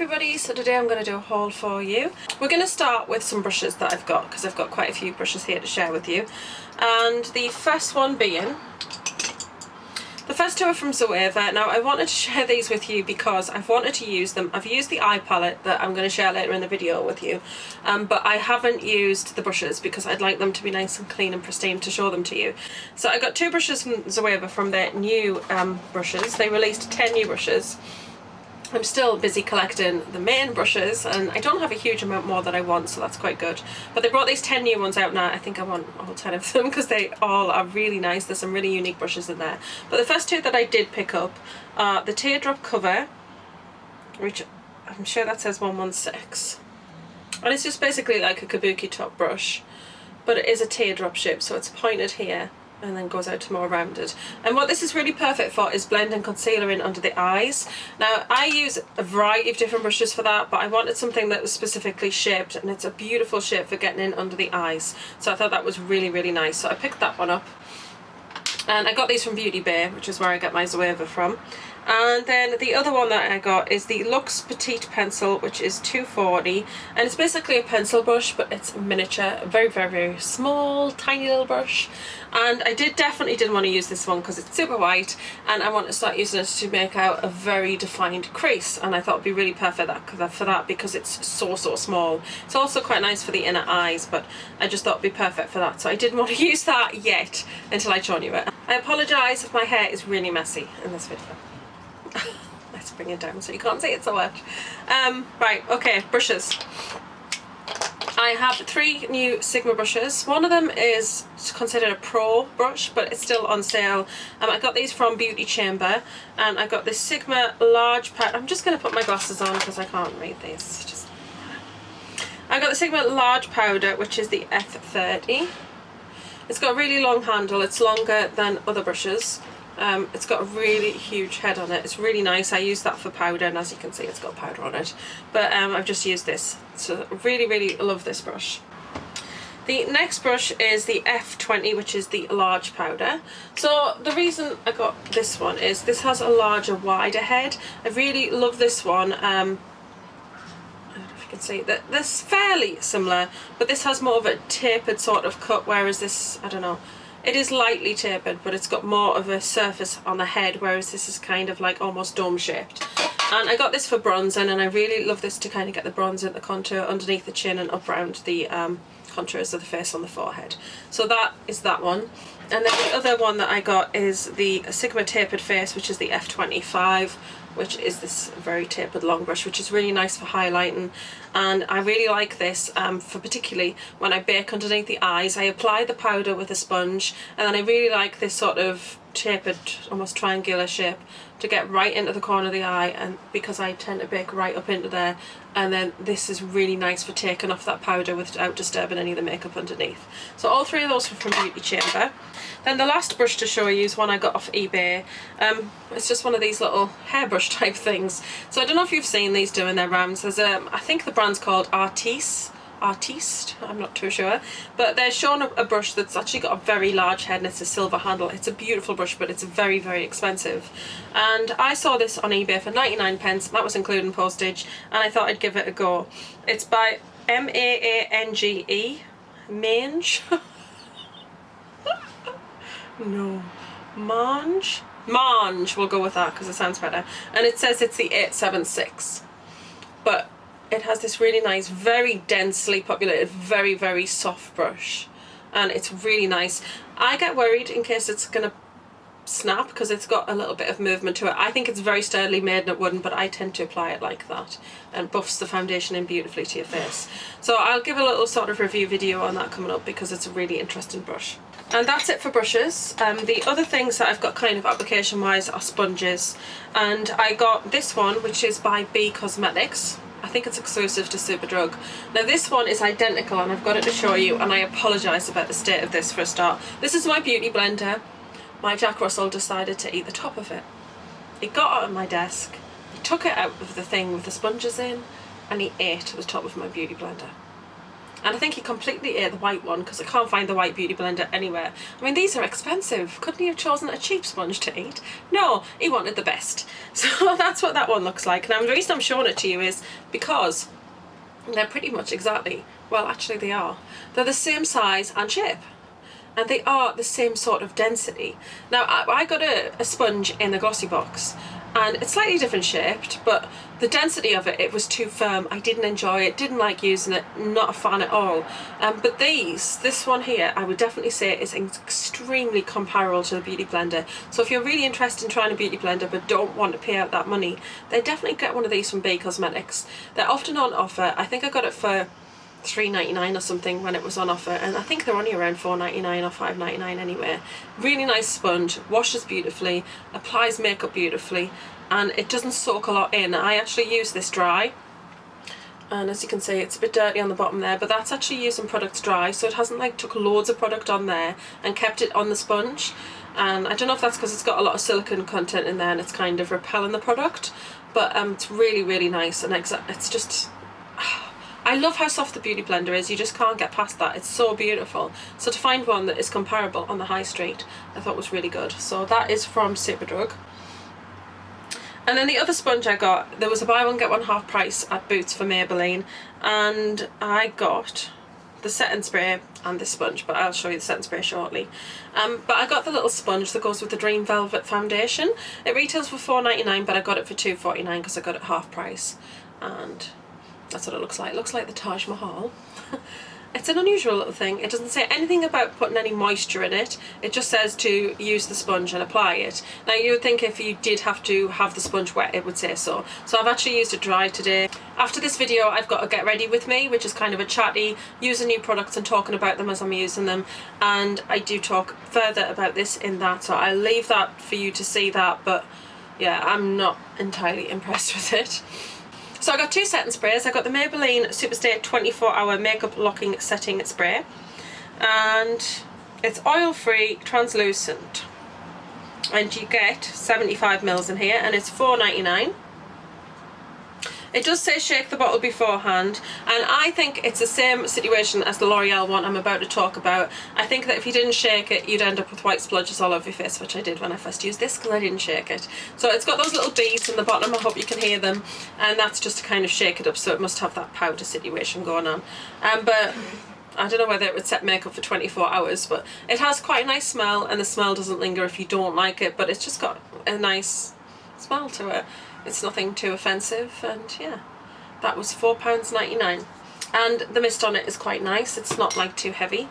everybody, so today I'm going to do a haul for you. We're going to start with some brushes that I've got because I've got quite a few brushes here to share with you. And the first one being, the first two are from Zoeva. Now I wanted to share these with you because I've wanted to use them. I've used the eye palette that I'm going to share later in the video with you, but I haven't used the brushes because I'd like them to be nice and clean and pristine to show them to you. So I got two brushes from Zoeva from their new brushes. They released 10 new brushes. I'm still busy collecting the main brushes and I don't have a huge amount more that I want, so that's quite good. But they brought these 10 new ones out now. I think I want all 10 of them because they all are really nice. There's some really unique brushes in there. But the first two that I did pick up are the Teardrop Cover, which I'm sure that says 116. And it's just basically like a kabuki top brush, but it is a teardrop shape, so it's pointed here and then goes out to more rounded. And what this is really perfect for is blending concealer in under the eyes. Now I use a variety of different brushes for that, but I wanted something that was specifically shaped, and it's a beautiful shape for getting in under the eyes. So I thought that was really, really nice. So I picked that one up. And I got these from Beauty Bay, which is where I get my Zoeva from. And then the other one that I got is the Luxe Petite Pencil, which is $2.40, and it's basically a pencil brush, but it's miniature, very, very, very small, tiny little brush. And I definitely didn't want to use this one because it's super white, and I want to start using it to make out a very defined crease, and I thought it'd be really perfect for that because it's so small. It's also quite nice for the inner eyes, but I just thought it'd be perfect for that, so I didn't want to use that yet until I'd shown you it. I apologise if my hair is really messy in this video. Let's bring it down so you can't see it so much. Right, okay, brushes. I have 3 new Sigma brushes. One of them is considered a pro brush, but it's still on sale. I got these from Beauty Chamber, and I got this Sigma large powder. I'm just going to put my glasses on because I can't read these. I got the Sigma large powder, which is the F30. It's got a really long handle. It's longer than other brushes. It's got a really huge head on it. It's really nice. I use that for powder, and as you can see, it's got powder on it. But I've just used this. So really, really love this brush. The next brush is the F20, which is the large powder. So the reason I got this one is this has a larger, wider head. I really love this one. I don't know if you can see that this is fairly similar, but this has more of a tapered sort of cut, whereas this, I don't know, it is lightly tapered, but it's got more of a surface on the head, whereas this is kind of like almost dome shaped. And I got this for bronzing, and I really love this to kind of get the bronze in the contour underneath the chin and up around the contours of the face on the forehead. So that is that one. And then the other one that I got is the Sigma Tapered Face, which is the F25, which is this very tapered long brush, which is really nice for highlighting. And I really like this for particularly when I bake underneath the eyes. I apply the powder with a sponge, and then I really like this sort of tapered, almost triangular shape to get right into the corner of the eye, and because I tend to bake right up into there. And then this is really nice for taking off that powder without disturbing any of the makeup underneath. So all 3 of those are from Beauty Chamber. Then the last brush to show you is one I got off eBay. It's just one of these little hairbrush type things. So I don't know if you've seen these doing their rounds. There's I think the brand's called Artiste, I'm not too sure, but they're showing a brush that's actually got a very large head, and it's a silver handle. It's a beautiful brush, but it's very, very expensive. And I saw this on eBay for 99p, that was including postage, and I thought I'd give it a go. It's by Maange, Mange? No, Mange, we'll go with that because it sounds better. And it says it's the 876, but it has this really nice, very densely populated, very, very soft brush, and it's really nice. I get worried in case it's gonna snap because it's got a little bit of movement to it. I think it's very sturdily made and it wouldn't, but I tend to apply it like that, and buffs the foundation in beautifully to your face. So I'll give a little sort of review video on that coming up because it's a really interesting brush. And that's it for brushes. The other things that I've got kind of application wise are sponges, and I got this one, which is by B Cosmetics. I think it's exclusive to Superdrug. Now this one is identical, and I've got it to show you, and I apologise about the state of this for a start. This is my beauty blender. My Jack Russell decided to eat the top of it. He got it on my desk, he took it out of the thing with the sponges in, and he ate the top of my beauty blender. And I think he completely ate the white one because I can't find the white beauty blender anywhere. I mean, these are expensive. Couldn't he have chosen a cheap sponge to eat? No, he wanted the best. So that's what that one looks like. And the reason I'm showing it to you is because they're pretty much exactly, well, actually they are. They're the same size and shape. And they are the same sort of density. Now, I got a sponge in the glossy box, and it's slightly different shaped, but the density of it, it was too firm. I didn't enjoy it, didn't like using it, not a fan at all. But this one here, I would definitely say is extremely comparable to the beauty blender. So if you're really interested in trying a beauty blender but don't want to pay out that money, then definitely get one of these from Bay Cosmetics. They're often on offer. I think I got it for $3.99 or something when it was on offer, and I think they're only around $4.99 or $5.99 anyway. Really nice sponge, washes beautifully, applies makeup beautifully, and it doesn't soak a lot in. I actually use this dry, and as you can see it's a bit dirty on the bottom there, but that's actually using products dry, so it hasn't like took loads of product on there and kept it on the sponge. And I don't know if that's because it's got a lot of silicone content in there and it's kind of repelling the product, but it's really, really nice, and it's just I love how soft the beauty blender is. You just can't get past that. It's so beautiful. So to find one that is comparable on the high street, I thought was really good. So that is from Superdrug. And then the other sponge I got, there was a buy one get one half price at Boots for Maybelline, and I got the setting spray and this sponge, but I'll show you the setting spray shortly. But I got the little sponge that goes with the Dream Velvet foundation. It retails for $4.99, but I got it for $2.49 because I got it half price, and that's what it looks like. It looks like the Taj Mahal. It's an unusual little thing. It doesn't say anything about putting any moisture in it. It just says to use the sponge and apply it. Now you would think if you did have to have the sponge wet, it would say so. So I've actually used it dry today. After this video, I've got a get ready with me, which is kind of a chatty, using new products and talking about them as I'm using them. And I do talk further about this in that, so I'll leave that for you to see that. But yeah, I'm not entirely impressed with it. So I got two setting sprays. I got the Maybelline Superstay 24-hour makeup locking setting spray, and it's oil-free, translucent, and you get 75 mils in here, and it's $4.99. It does say shake the bottle beforehand, and I think it's the same situation as the L'Oreal one I'm about to talk about. I think that if you didn't shake it, you'd end up with white splodges all over your face, which I did when I first used this because I didn't shake it. So it's got those little beads in the bottom, I hope you can hear them, and that's just to kind of shake it up, so it must have that powder situation going on. But I don't know whether it would set makeup for 24 hours, but it has quite a nice smell, and the smell doesn't linger if you don't like it, but it's just got a nice smell to it. It's nothing too offensive, and yeah, that was £4.99. And the mist on it is quite nice. It's not like too heavy.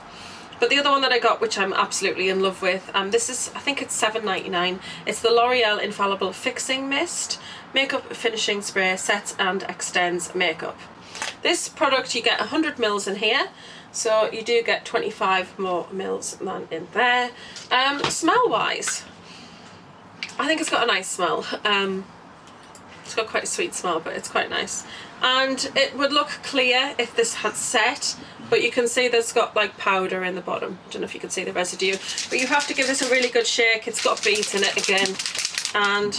But the other one that I got, which I'm absolutely in love with, this is, I think it's $7.99. It's the L'Oreal Infallible Fixing Mist Makeup Finishing Spray, Sets and Extends Makeup. This product, you get 100 mils in here, so you do get 25 more mils than in there. Smell-wise, I think it's got a nice smell. It's got quite a sweet smell, but it's quite nice. And it would look clear if this had set, but you can see there's got like powder in the bottom. I don't know if you can see the residue, but you have to give this a really good shake. It's got beads in it again, and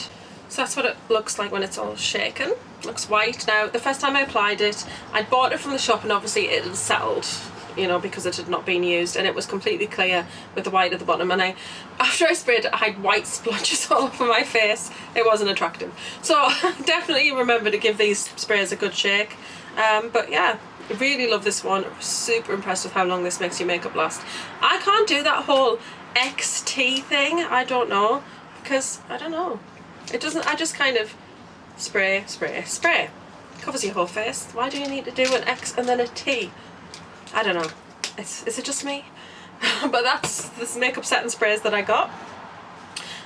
so that's what it looks like when it's all shaken. It looks white. Now, the first time I applied it, I bought it from the shop, and obviously it had settled, you know, because it had not been used, and it was completely clear with the white at the bottom, and after I sprayed it, I had white splotches all over my face. It wasn't attractive. So definitely remember to give these sprays a good shake. But yeah, I really love this one. Super impressed with how long this makes your makeup last. I can't do that whole XT thing, I don't know, because I don't know. It doesn't, I just kind of spray, spray, spray. Covers your whole face. Why do you need to do an X and then a T? I don't know. Is it just me? But that's this makeup setting sprays that I got.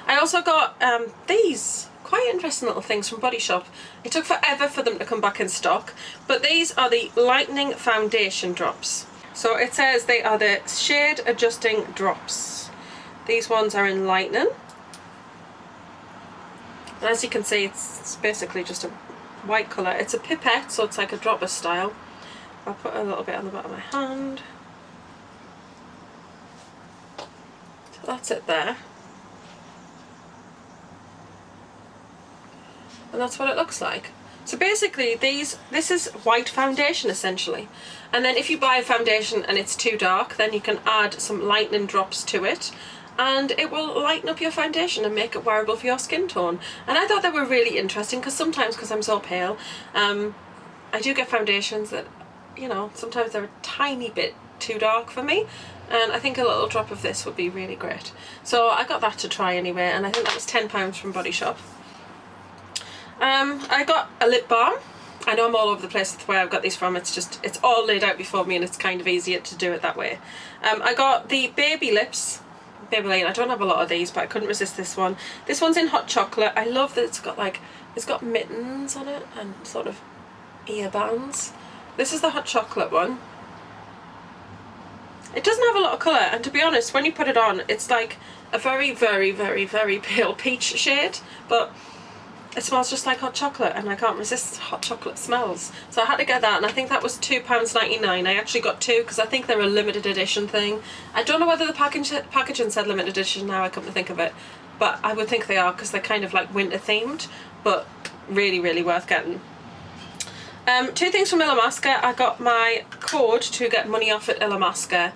I also got these quite interesting little things from Body Shop. It took forever for them to come back in stock, but these are the Lightening Foundation Drops. So it says they are the shade adjusting drops. These ones are in lightening, and as you can see, it's basically just a white colour. It's a pipette, so it's like a dropper style. I'll put a little bit on the bottom of my hand. So that's it there. And that's what it looks like. So basically this is white foundation essentially. And then if you buy a foundation and it's too dark, then you can add some lightening drops to it, and it will lighten up your foundation and make it wearable for your skin tone. And I thought they were really interesting because sometimes, because I'm so pale, I do get foundations that, you know, sometimes they're a tiny bit too dark for me, and I think a little drop of this would be really great. So I got that to try anyway, and I think that was £10 from Body Shop. I got a lip balm. I know I'm all over the place with where I've got these from. It's all laid out before me, and it's kind of easier to do it that way. I got the Baby Lips Maybelline. I don't have a lot of these, but I couldn't resist this one. This one's in hot chocolate. I love that it's got mittens on it and sort of ear bands. This is the hot chocolate one. It doesn't have a lot of colour, and to be honest, when you put it on, it's like a very, very, very, very pale peach shade, but it smells just like hot chocolate, and I can't resist hot chocolate smells. So I had to get that, and I think that was £2.99. I actually got two because I think they're a limited edition thing. I don't know whether the packaging said limited edition now I come to think of it, but I would think they are because they're kind of like winter themed, but really, really worth getting. Two things from Illamasqua. I got my code to get money off at Illamasqua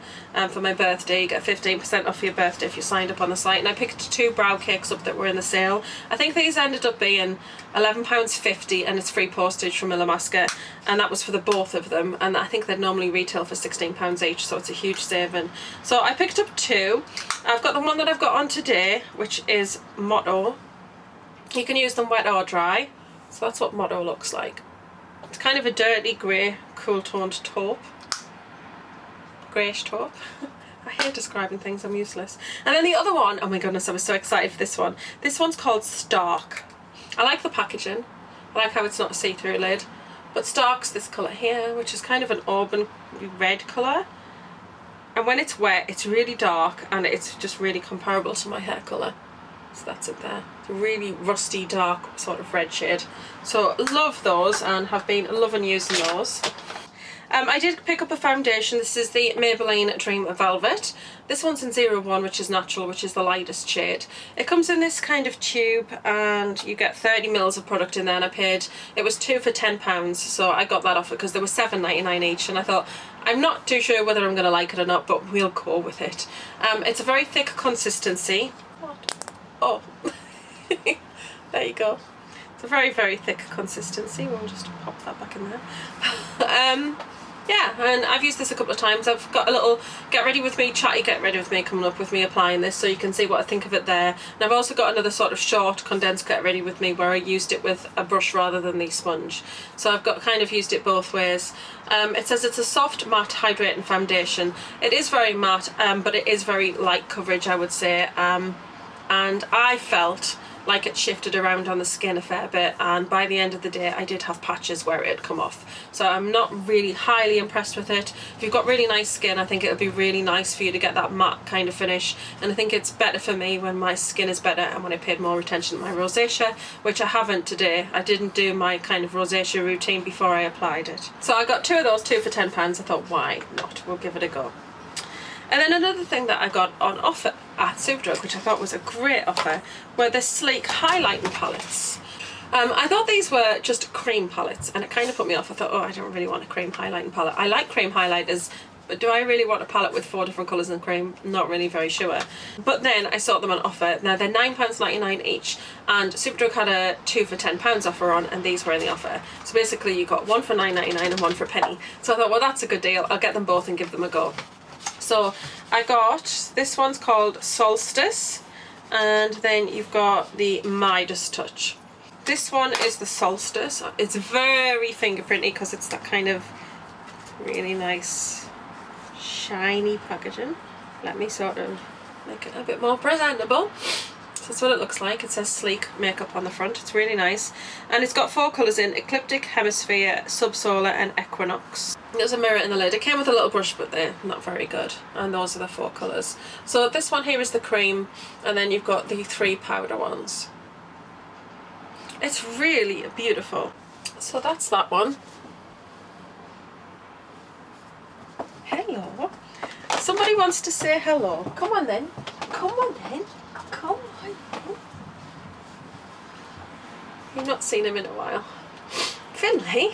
for my birthday. You get 15% off for your birthday if you signed up on the site, and I picked two brow cakes up that were in the sale. I think these ended up being £11.50, and it's free postage from Illamasqua, and that was for the both of them, and I think they'd normally retail for £16 each, so it's a huge saving. So I picked up two. I've got the one that I've got on today, which is Motto. You can use them wet or dry, so that's what Motto looks like. It's kind of a dirty grey, cool toned taupe. Greyish taupe. I hate describing things, I'm useless. And then the other one, oh my goodness, I was so excited for this one. This one's called Stark. I like the packaging. I like how it's not a see-through lid. But Stark's this colour here, which is kind of an auburn red colour. And when it's wet, it's really dark, and it's just really comparable to my hair colour. So that's it there. It's a really rusty, dark sort of red shade. So love those, and have been loving using those. I did pick up a foundation. This is the Maybelline Dream Velvet. This one's in 01, which is natural, which is the lightest shade. It comes in this kind of tube, and you get 30 mils of product in there, and I paid, it was two for £10, so I got that off it because they were £7.99 each, and I thought, I'm not too sure whether I'm going to like it or not, but we'll go with it. It's a very thick consistency. What? Oh, there you go. It's a very, very thick consistency. We'll just pop that back in there. Yeah, and I've used this a couple of times. I've got a little Get Ready With Me, Chatty Get Ready With Me coming up with me applying this, so you can see what I think of it there. And I've also got another sort of short condensed Get Ready With Me where I used it with a brush rather than the sponge. So I've got kind of used it both ways. It says it's a soft matte hydrating foundation. It is very matte, but it is very light coverage, I would say. And I felt like it shifted around on the skin a fair bit, and by the end of the day I did have patches where it had come off. So I'm not really highly impressed with it. If you've got really nice skin, I think it'll be really nice for you to get that matte kind of finish, and I think it's better for me when my skin is better and when I paid more attention to my rosacea, which I haven't today. I didn't do my kind of rosacea routine before I applied it. So I got two of those, two for £10. I thought, why not? We'll give it a go. And then another thing that I got on offer at Superdrug, which I thought was a great offer, were the sleek highlighting palettes. I thought these were just cream palettes, and it kind of put me off. I thought, oh, I don't really want a cream highlighting palette. I like cream highlighters, but do I really want a palette with 4 different colours in cream? Not really very sure. But then I saw them on offer. Now they're £9.99 each, and Superdrug had a 2 for £10 offer on, and these were in the offer. So basically you got one for £9.99 and one for a penny. So I thought, well, that's a good deal. I'll get them both and give them a go. So I got, this one's called Solstice, and then you've got the Midas Touch. This one is the Solstice. It's very fingerprinty because it's that kind of really nice shiny packaging. Let me sort of make it a bit more presentable. So that's what it looks like. It says sleek makeup on the front. It's really nice, and it's got 4 colours in: Ecliptic, Hemisphere, Subsolar and Equinox. There's a mirror in the lid. It came with a little brush, but they're not very good, and those are the 4 colours. So this one here is the cream, and then you've got the 3 powder ones. It's really beautiful. So that's that one. Hello. Somebody wants to say hello. Come on then. Come on then. Come on. You've not seen him in a while. Finley?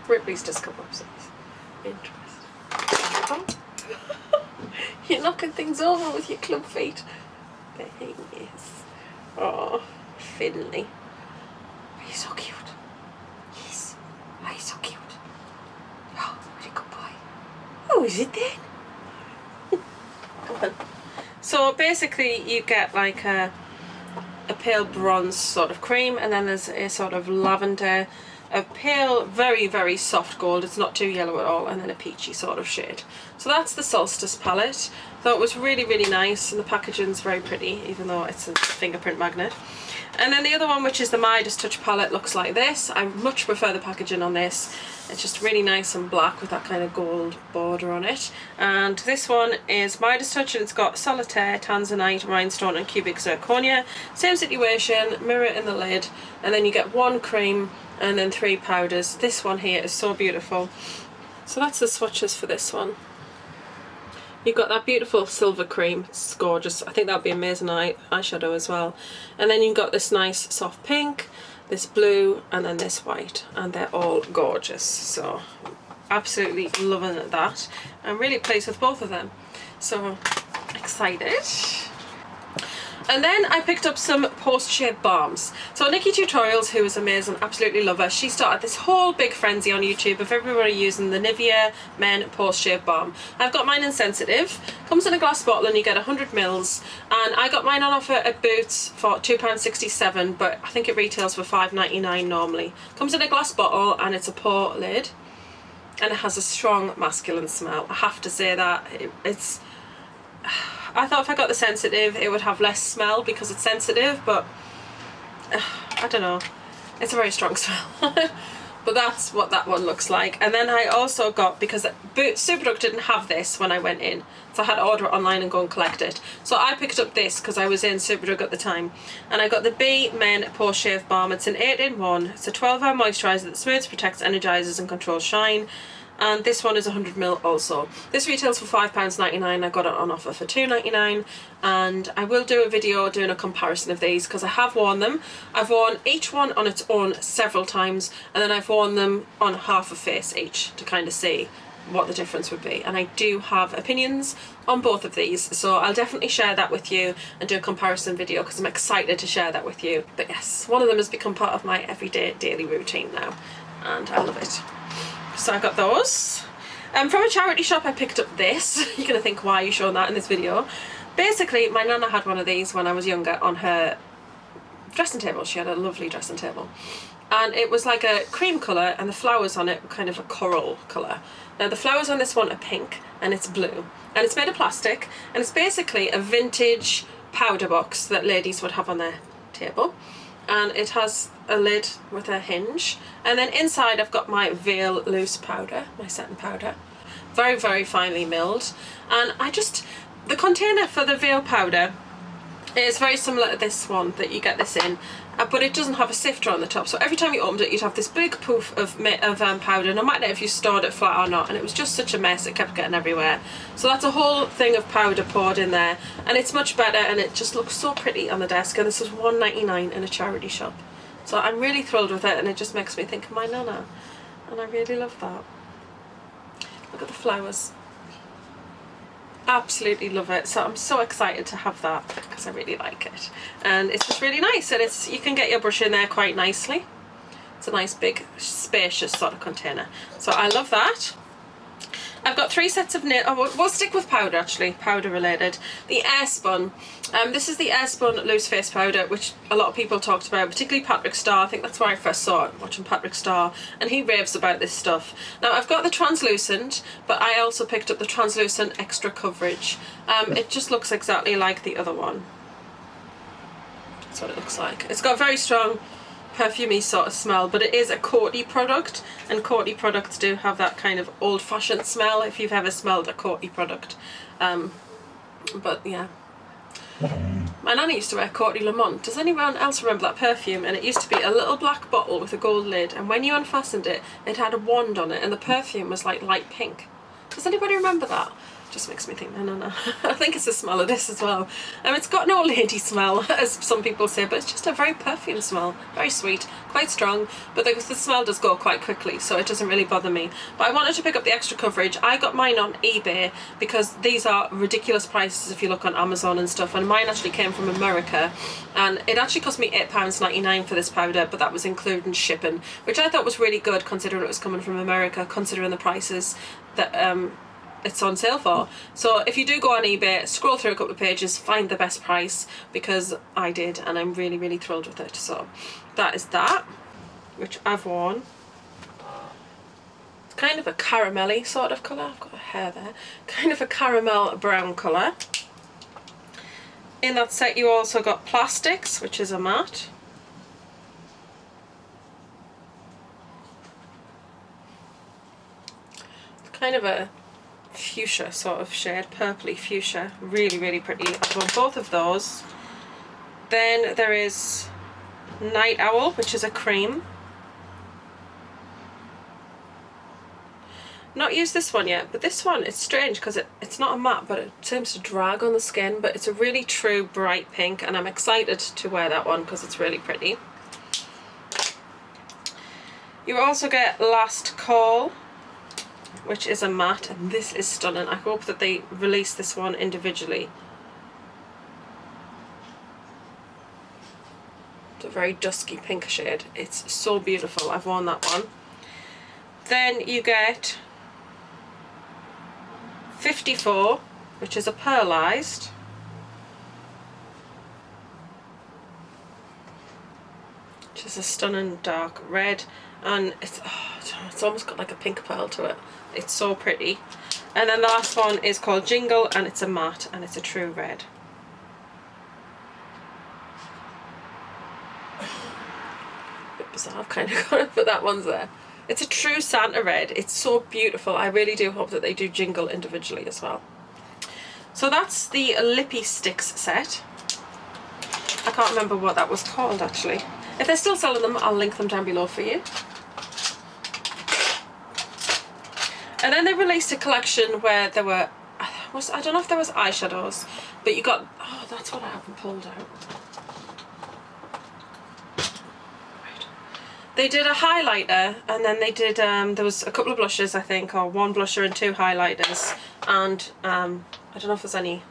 Ripley's just come upstairs. Interesting. You're knocking things over with your club feet. There he is. Oh, Finley. He's so cute. Yes. Oh, he's so cute. Oh, what a good boy. Oh, is it then? Come on. So basically you get like a pale bronze sort of cream, and then there's a sort of lavender, a pale, very, very soft gold, it's not too yellow at all, and then a peachy sort of shade. So that's the Solstice palette. Thought it was really, really nice, and the packaging's very pretty, even though it's a fingerprint magnet. And then the other one, which is the Midas Touch palette, looks like this. I much prefer the packaging on this. It's just really nice and black with that kind of gold border on it. And this one is Midas Touch, and it's got Solitaire, Tanzanite, Rhinestone and Cubic Zirconia. Same situation, mirror in the lid, and then you get one cream and then 3 powders. This one here is so beautiful. So that's the swatches for this one. You've got that beautiful silver cream, it's gorgeous. I think that would be amazing eyeshadow as well. And then you've got this nice soft pink, this blue, and then this white, and they're all gorgeous. So absolutely loving that. I'm really pleased with both of them. So excited. And then I picked up some post-shave balms. So Nikki Tutorials, who is amazing, absolutely love her, she started this whole big frenzy on YouTube of everybody using the Nivea Men post-shave balm. I've got mine in sensitive, comes in a glass bottle and you get 100 mils, and I got mine on offer at Boots for £2.67, but I think it retails for £5.99 normally. Comes in a glass bottle and it's a pour lid, and it has a strong masculine smell. I have to say that. It's... I thought if I got the sensitive it would have less smell because it's sensitive, but I don't know, it's a very strong smell. But that's what that one looks like. And then I also got, because Superdrug didn't have this when I went in, so I had to order it online and go and collect it. So I picked up this because I was in Superdrug at the time, and I got the B Men Post Shave Balm. It's an 8-in-1. It's a 12-hour moisturiser that smooths, protects, energises and controls shine. And this one is 100 ml also. This retails for £5.99. I got it on offer for £2.99, and I will do a video doing a comparison of these because I have worn them. I've worn each one on its own several times, and then I've worn them on half a face each to kind of see what the difference would be. And I do have opinions on both of these, so I'll definitely share that with you and do a comparison video because I'm excited to share that with you. But yes, one of them has become part of my everyday daily routine now, and I love it. So I got those. From a charity shop I picked up this. You're going to think, why are you showing that in this video? Basically, my nana had one of these when I was younger on her dressing table. She had a lovely dressing table. And it was like a cream colour, and the flowers on it were kind of a coral colour. Now the flowers on this one are pink and it's blue. And it's made of plastic, and it's basically a vintage powder box that ladies would have on their table. And it has a lid with a hinge, and then inside I've got my Veil loose powder, my setting powder, very, very finely milled. And the container for the Veil powder is very similar to this one that you get this in, but it doesn't have a sifter on the top, so every time you opened it you'd have this big poof of powder, no matter if you stored it flat or not, and it was just such a mess, it kept getting everywhere. So that's a whole thing of powder poured in there, and it's much better, and it just looks so pretty on the desk. And this is £1.99 in a charity shop, so I'm really thrilled with it, and it just makes me think of my nana, and I really love that. Look at the flowers. Absolutely love it, so I'm so excited to have that because I really like it, and it's just really nice, and you can get your brush in there quite nicely. It's a nice big spacious sort of container, so I love that. I've got 3 sets of nail. Oh, we'll stick with powder actually, powder related. The Airspun. This is the Airspun loose face powder, which a lot of people talked about, particularly Patrick Starr. I think that's where I first saw it, watching Patrick Starr, and he raves about this stuff. Now I've got the translucent, but I also picked up the translucent extra coverage. It just looks exactly like the other one. That's what it looks like. It's got very strong perfumey sort of smell, but it is a courty product, and courty products do have that kind of old-fashioned smell if you've ever smelled a courty product. But yeah, my nanny used to wear Courtney Lamont. Does anyone else remember that perfume? And it used to be a little black bottle with a gold lid, and when you unfastened it, it had a wand on it, and the perfume was like light pink. Does anybody remember that? Just makes me think, no. I think it's the smell of this as well. It's got no lady smell, as some people say, but it's just a very perfume smell. Very sweet, quite strong, but the smell does go quite quickly, so it doesn't really bother me. But I wanted to pick up the extra coverage. I got mine on eBay because these are ridiculous prices if you look on Amazon and stuff, and mine actually came from America, and it actually cost me £8.99 for this powder, but that was including shipping, which I thought was really good considering it was coming from America, considering the prices that it's on sale for. So if you do go on eBay, scroll through a couple of pages, find the best price, because I did, and I'm really, really thrilled with it. So that is that, which I've worn. It's kind of a caramelly sort of colour. I've got a hair there. Kind of a caramel brown colour. In that set you also got Plastics, which is a matte. It's kind of a fuchsia sort of shade, purpley fuchsia, really, really pretty. I've got both of those. Then there is Night Owl, which is a cream. Not used this one yet, but this one, it's strange because it's not a matte, but it seems to drag on the skin, but it's a really true bright pink, and I'm excited to wear that one because it's really pretty. You also get Last Call, which is a matte, and this is stunning. I hope that they release this one individually. It's a very dusky pink shade. It's so beautiful. I've worn that one. Then you get 54, which is a pearlized. Which is a stunning dark red, and it's almost got like a pink pearl to it. It's so pretty. And then the last one is called Jingle, and it's a matte, and it's a true red. A bit bizarre, I've kind of got it, but that one's there. It's a true Santa red. It's so beautiful. I really do hope that they do Jingle individually as well. So that's the Lippy Sticks set. I can't remember what that was called actually. If they're still selling them, I'll link them down below for you. And then they released a collection where there were, I don't know if there was eyeshadows, but you got, oh, that's what I haven't pulled out. Right. They did a highlighter, and then they did, there was a couple of blushes, I think, or one blusher and two highlighters, and I don't know if there's any.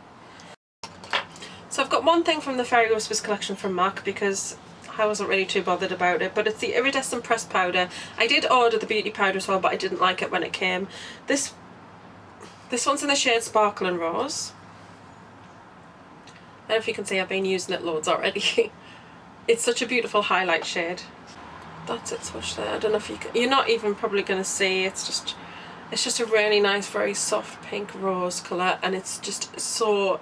So I've got one thing from the Fairy Whispers collection from MAC, because I wasn't really too bothered about it, but it's the iridescent pressed powder. I did order the beauty powder as well, but I didn't like it when it came. This one's in the shade Sparkling Rose. I don't know if you can see, I've been using it loads already. It's such a beautiful highlight shade. That's it swatch there. I don't know if you can, you're not even probably going to see, it's just a really nice, very soft pink rose colour, and it's just so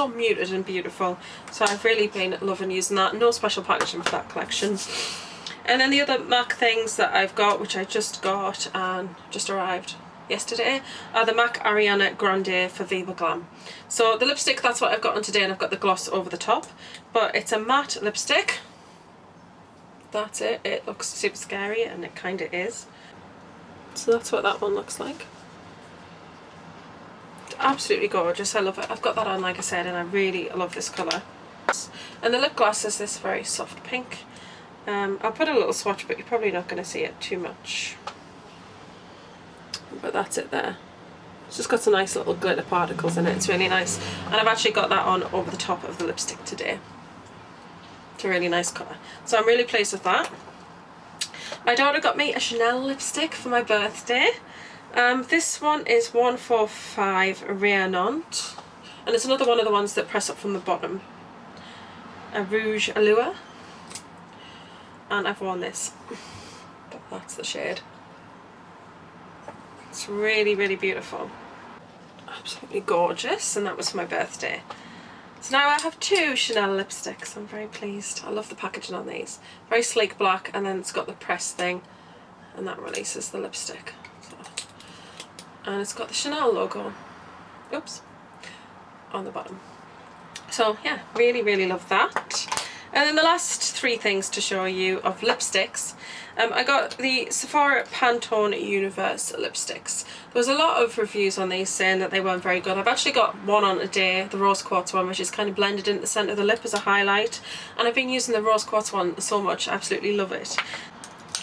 muted and beautiful. So I've really been loving using that. No special packaging for that collection. And then the other MAC things that I've got, which I just got and just arrived yesterday, are the MAC Ariana Grande for Viva Glam. So the lipstick, that's what I've got on today, and I've got the gloss over the top, but it's a matte lipstick. That's it. It looks super scary, and it kind of is. So that's what that one looks like. It's absolutely gorgeous. I love it. I've got that on, like I said, and I really love this colour. And the lip gloss is this very soft pink. I'll put a little swatch, but you're probably not going to see it too much. But that's it there. It's just got some nice little glitter particles in it. It's really nice. And I've actually got that on over the top of the lipstick today. It's a really nice colour. So I'm really pleased with that. My daughter got me a Chanel lipstick for my birthday. This one is 145 Rayonnant, and it's another one of the ones that press up from the bottom. A Rouge Allure, and I've worn this. But that's the shade. It's really, really beautiful. Absolutely gorgeous, and that was for my birthday. So now I have two Chanel lipsticks. I'm very pleased. I love the packaging on these. Very sleek black, and then it's got the press thing, and that releases the lipstick. So, and it's got the Chanel logo, oops, on the bottom. So yeah, really, really love that. And then the last three things to show you of lipsticks. I got the Sephora Pantone Universe lipsticks. There was a lot of reviews on these saying that they weren't very good. I've actually got one on today, the rose quartz one, which is kind of blended into the centre of the lip as a highlight. And I've been using the rose quartz one so much, I absolutely love it.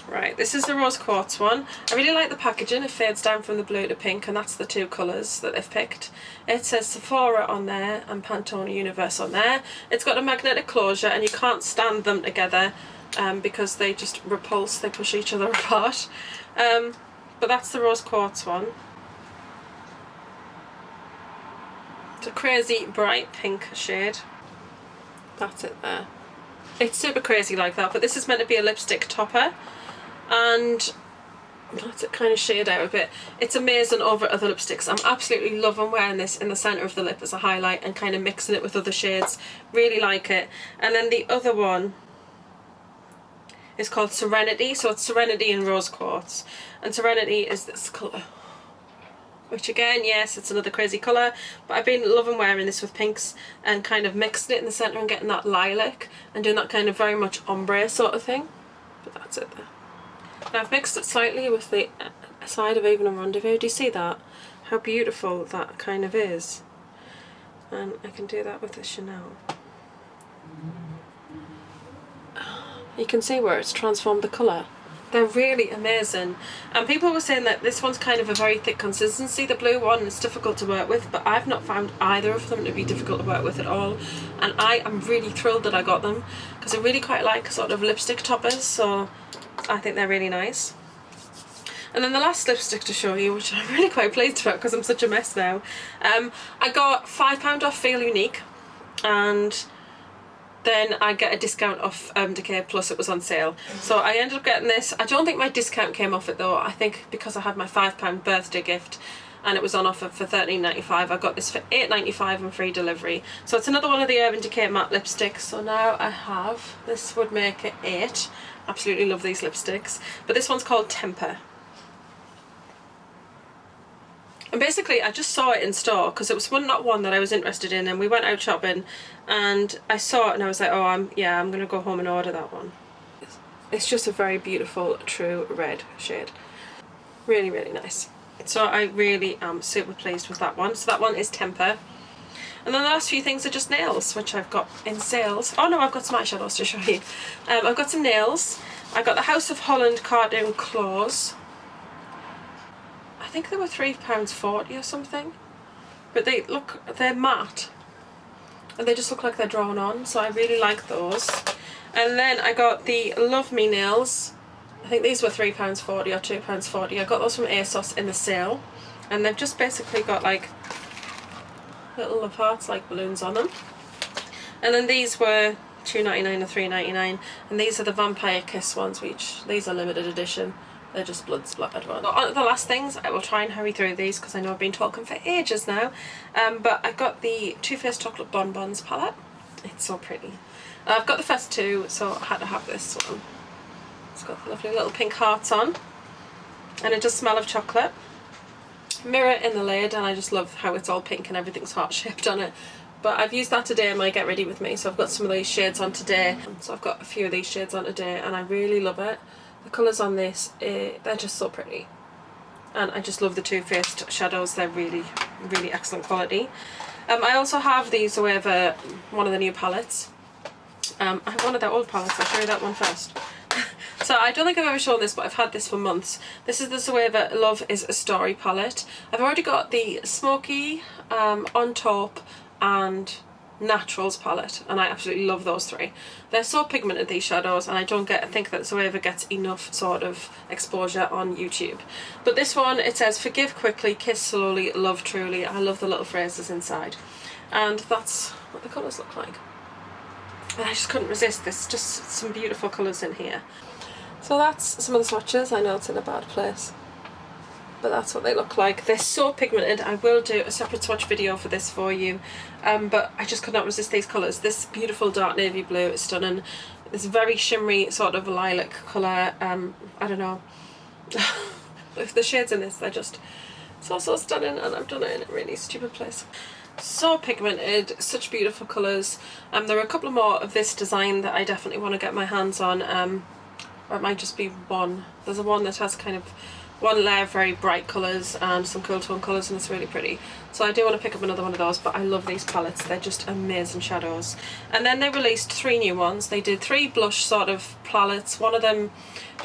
Right, this is the rose quartz one. I really like the packaging. It fades down from the blue to pink, and that's the two colours that they've picked. It says Sephora on there and Pantone Universe on there. It's got a magnetic closure and you can't stand them together because they just repulse, they push each other apart. But that's the rose quartz one. It's a crazy bright pink shade. That's it there. It's super crazy like that, but this is meant to be a lipstick topper. And that's it, kind of shade out a bit. It's amazing over other lipsticks. I'm absolutely loving wearing this in the centre of the lip as a highlight and kind of mixing it with other shades. Really like it. And then the other one is called Serenity. So it's Serenity in rose quartz. And Serenity is this colour. Which again, yes, it's another crazy colour. But I've been loving wearing this with pinks and kind of mixing it in the centre and getting that lilac and doing that kind of very much ombre sort of thing. But that's it there. Now I've mixed it slightly with the side of Even a Rendezvous. Do you see that? How beautiful that kind of is. And I can do that with the Chanel. You can see where it's transformed the colour. They're really amazing. And people were saying that this one's kind of a very thick consistency. The blue one is difficult to work with, but I've not found either of them to be difficult to work with at all. And I am really thrilled that I got them because I really quite like sort of lipstick toppers, so I think they're really nice. And then the last lipstick to show you, which I'm really quite pleased about because I'm such a mess now. I got £5 off Feel Unique, and then I get a discount off Decay Plus. It was on sale, so I ended up getting this. I don't think my discount came off it though. I think because I had my £5 birthday gift and it was on offer for £13.95, I got this for £8.95 and free delivery. So it's another one of the Urban Decay matte lipsticks. So now I have, this would make it 8. Absolutely love these lipsticks, but this one's called Temper. And basically I just saw it in store because it was not one that I was interested in, and we went out shopping and I saw it and I was like, oh, I'm gonna go home and order that one. It's just a very beautiful true red shade. Really, really nice. So I really am super pleased with that one. So that one is Temper. And then the last few things are just nails, which I've got in sales. Oh no, I've got some eyeshadows to show you. I've got some nails. I got the House of Holland Cartoon Claws. I think they were £3.40 or something. But they're matte. And they just look like they're drawn on, so I really like those. And then I got the Love Me nails. I think these were £3.40 or £2.40. I got those from ASOS in the sale. And they've just basically got like little love hearts like balloons on them. And then these were £2.99 or £3.99, and these are the Vampire Kiss ones, which these are limited edition. They're just blood splattered ones. On to the last things. I will try and hurry through these because I know I've been talking for ages now. But I got the Too Faced Chocolate Bonbons palette. It's so pretty. I've got the first two, so I had to have this one. It's got the lovely little pink hearts on, and it does smell of chocolate. Mirror in the lid, and I just love how it's all pink and everything's heart shaped on it. But I've used that today in my Get Ready With Me, so I've got some of these shades on today. So I've got a few of these shades on today and I really love it. The colours on this, they're just so pretty. And I just love the Too Faced shadows. They're really, really excellent quality. I also have the Zoeva, one of the new palettes. I have one of their old palettes. I'll show you that one first. So I don't think I've ever shown this, but I've had this for months. This is the Zoeva Love Is a Story palette. I've already got the Smoky, On Top and Naturals palette, and I absolutely love those three. They're so pigmented, these shadows, and I don't think that Zoeva gets enough sort of exposure on YouTube. But this one, it says, forgive quickly, kiss slowly, love truly. I love the little phrases inside. And that's what the colours look like. And I just couldn't resist. There's just some beautiful colours in here. So that's some of the swatches. I know it's in a bad place, but that's what they look like. They're so pigmented. I will do a separate swatch video for this for you, but I just could not resist these colours. This beautiful dark navy blue is stunning. This very shimmery sort of lilac colour. I don't know. The shades in this, they're just so stunning, and I've done it in a really stupid place. So pigmented, such beautiful colours. There are a couple more of this design that I definitely want to get my hands on, or it might just be one. There's a one that has kind of one layer of very bright colours and some cool tone colours, and it's really pretty. So I do want to pick up another one of those, but I love these palettes. They're just amazing shadows. And then they released 3 new ones. They did 3 blush sort of palettes. One of them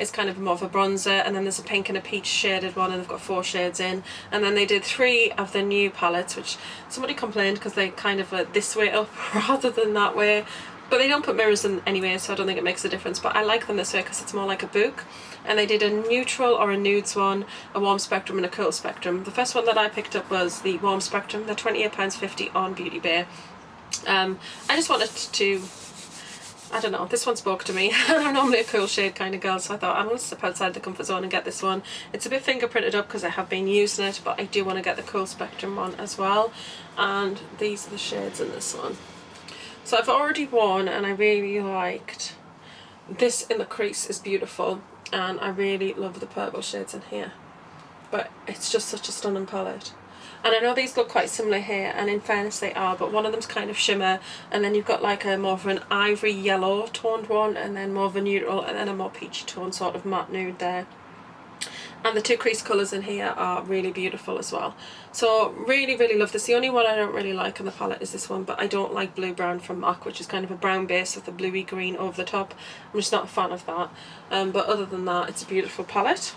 is kind of more of a bronzer, and then there's a pink and a peach shaded one, and they've got 4 shades in. And then they did 3 of the new palettes, which somebody complained because they kind of are this way up rather than that way. But they don't put mirrors in anyway, so I don't think it makes a difference. But I like them this way because it's more like a book. And they did a neutral or a nudes one, a warm spectrum and a cool spectrum. The first one that I picked up was the warm spectrum. They're £28.50 on Beauty Bay. I just wanted to, I don't know, this one spoke to me. I'm normally a cool shade kind of girl, so I thought I'm going to step outside the comfort zone and get this one. It's a bit fingerprinted up because I have been using it, but I do want to get the cool spectrum one as well. And these are the shades in this one. So I've already worn, and I really liked this in the crease is beautiful, and I really love the purple shades in here. But it's just such a stunning palette. And I know these look quite similar here, and in fairness they are, but one of them's kind of shimmer, and then you've got like a more of an ivory yellow toned one, and then more of a neutral, and then a more peachy tone sort of matte nude there. And the 2 crease colours in here are really beautiful as well. So really, really love this. The only one I don't really like on the palette is this one, but I don't like Blue Brown from MAC, which is kind of a brown base with a bluey green over the top. I'm just not a fan of that. But other than that, it's a beautiful palette.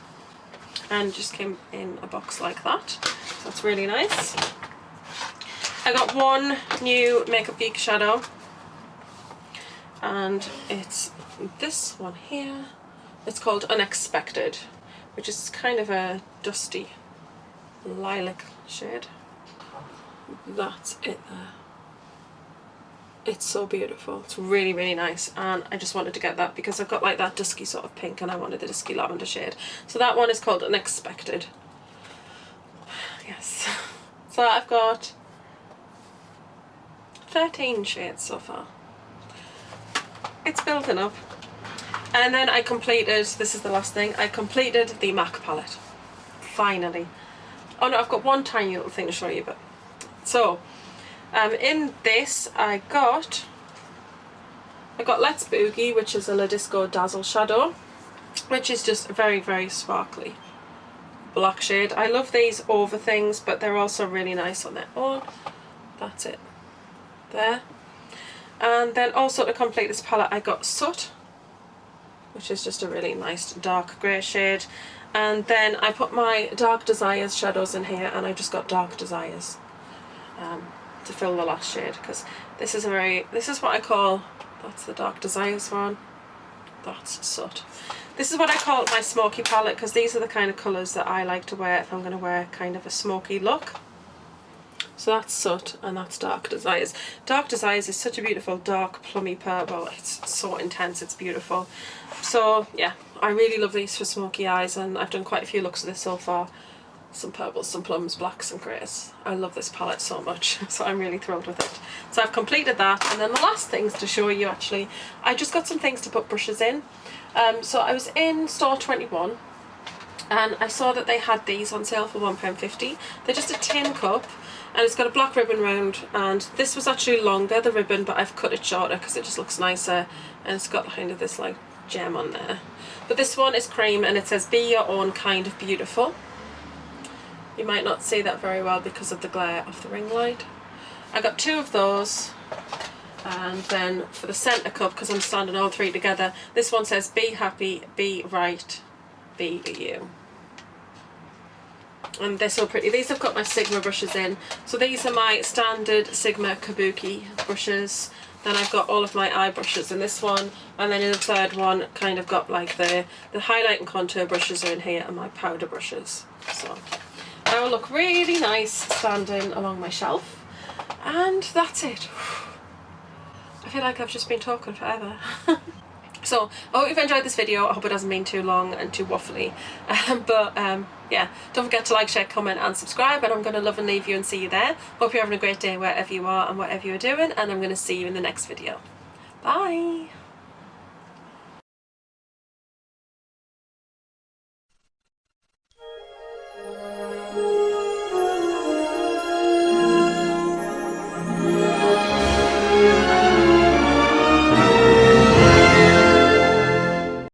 And just came in a box like that. So that's really nice. I got one new Makeup Geek shadow. And it's this one here. It's called Unexpected, which is kind of a dusty lilac shade. That's it there. It's so beautiful. It's really, really nice, and I just wanted to get that because I've got like that dusky sort of pink, and I wanted the dusky lavender shade. So that one is called Unexpected. Yes. So I've got 13 shades so far. It's building up. And then I completed, this is the last thing, I completed the MAC palette. Finally. Oh no, I've got one tiny little thing to show you, but... So, in this I got Let's Boogie, which is a La Disco Dazzle shadow, which is just a very, very sparkly black shade. I love these over things, but they're also really nice on their own. That's it. There. And then also to complete this palette I got Soot, which is just a really nice dark grey shade. And then I put my Dark Desires shadows in here, and I just got Dark Desires to fill the last shade, because this is what I call, that's the Dark Desires one, that's Soot. This is what I call my smoky palette, because these are the kind of colours that I like to wear if I'm going to wear kind of a smoky look. So that's Soot, and that's Dark Desires. Dark Desires is such a beautiful dark plummy purple. It's so intense, it's beautiful. So yeah, I really love these for smoky eyes, and I've done quite a few looks of this so far. Some purples, some plums, blacks and greys. I love this palette so much, so I'm really thrilled with it. So I've completed that, and then the last things to show you actually, I just got some things to put brushes in. So I was in store 21, and I saw that they had these on sale for £1.50. They're just a tin cup, and it's got a black ribbon round, and this was actually longer, the ribbon, but I've cut it shorter because it just looks nicer, and it's got kind of this like gem on there. But this one is cream, and it says be your own kind of beautiful. You might not see that very well because of the glare of the ring light. I got 2 of those, and then for the centre cup, because I'm standing all 3 together, this one says be happy, be right, be you. And they're so pretty. These have got my Sigma brushes in. So these are my standard Sigma Kabuki brushes. Then I've got all of my eye brushes in this one, and then in the third one kind of got like the highlight and contour brushes are in here, and my powder brushes. So they will look really nice standing along my shelf. And that's it. I feel like I've just been talking forever. So I hope you've enjoyed this video. I hope it hasn't been too long and too waffly. Yeah, don't forget to like, share, comment and subscribe, and I'm going to love and leave you and see you there. Hope you're having a great day wherever you are and whatever you're doing, and I'm going to see you in the next video. Bye!